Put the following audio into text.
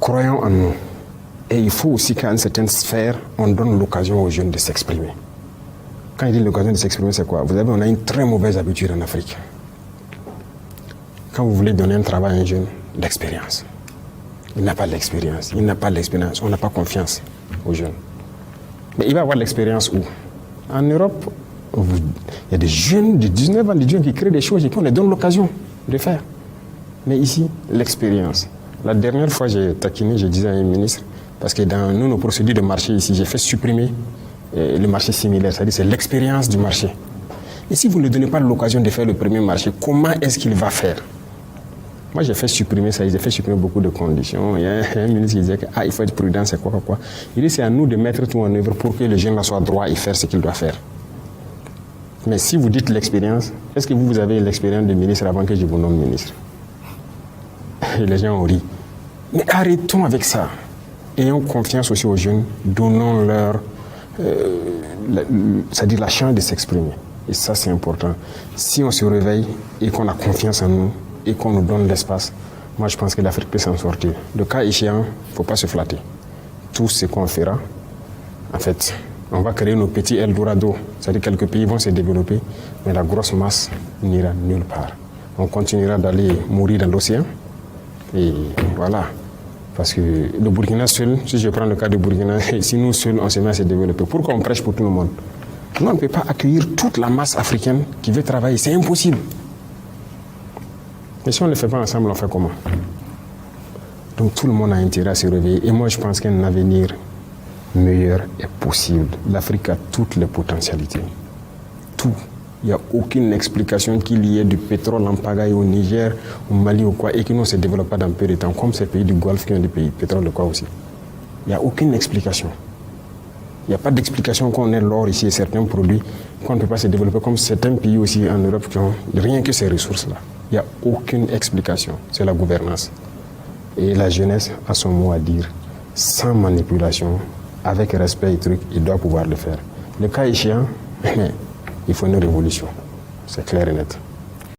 croyons en nous. Et il faut aussi qu'à une certaine sphère, on donne l'occasion aux jeunes de s'exprimer. Quand il dit l'occasion de s'exprimer, c'est quoi? On a une très mauvaise habitude en Afrique. Quand vous voulez donner un travail à un jeune, l'expérience. Il n'a pas l'expérience. Il n'a pas l'expérience. On n'a pas confiance aux jeunes. Mais il va avoir l'expérience où? En Europe, il y a des jeunes de 19 ans, des jeunes qui créent des choses et qu'on leur donne l'occasion de faire. Mais ici, l'expérience. La dernière fois, j'ai taquiné, je disais à un ministre, parce que dans nos procédures de marché ici, j'ai fait supprimer le marché similaire, c'est-à-dire c'est l'expérience du marché. Et si vous ne donnez pas l'occasion de faire le premier marché, comment est-ce qu'il va faire? Moi, j'ai fait supprimer ça, j'ai fait supprimer beaucoup de conditions. Il y a un ministre qui disait qu'il faut être prudent, c'est quoi. Il dit c'est à nous de mettre tout en œuvre pour que le jeune soit droit et faire ce qu'il doit faire. Mais si vous dites l'expérience, est-ce que vous avez l'expérience de ministre avant que je vous nomme ministre? Et les gens ont ri. Mais arrêtons avec ça. Ayons confiance aussi aux jeunes, donnons-leur c'est-à-dire la chance de s'exprimer. Et ça, c'est important. Si on se réveille et qu'on a confiance en nous et qu'on nous donne l'espace, moi, je pense que l'Afrique peut s'en sortir. Le cas échéant, il ne faut pas se flatter. Tout ce qu'on fera, en fait, on va créer nos petits Eldorado. C'est-à-dire que quelques pays vont se développer, mais la grosse masse n'ira nulle part. On continuera d'aller mourir dans l'océan. Et voilà. Parce que le Burkina seul, si je prends le cas du Burkina, si nous seuls, on se met à se développer, pourquoi on prêche pour tout le monde? Nous, on ne peut pas accueillir toute la masse africaine qui veut travailler. C'est impossible. Mais si on ne le fait pas ensemble, on fait comment? Donc tout le monde a intérêt à se réveiller. Et moi, je pense qu'un avenir meilleur est possible. L'Afrique a toutes les potentialités. Tout. Il n'y a aucune explication qu'il y ait du pétrole en pagaille au Niger, au Mali ou quoi, et que ne se développe pas dans peu de temps, comme ces pays du Golfe qui ont des pays pétrole de quoi aussi. Il n'y a aucune explication. Il n'y a pas d'explication qu'on ait l'or ici et certains produits qu'on ne peut pas se développer comme certains pays aussi en Europe qui ont rien que ces ressources-là. Il n'y a aucune explication. C'est la gouvernance. Et la jeunesse a son mot à dire, sans manipulation, avec respect et trucs, il doit pouvoir le faire. Le cas échéant, il faut une révolution. C'est clair et net.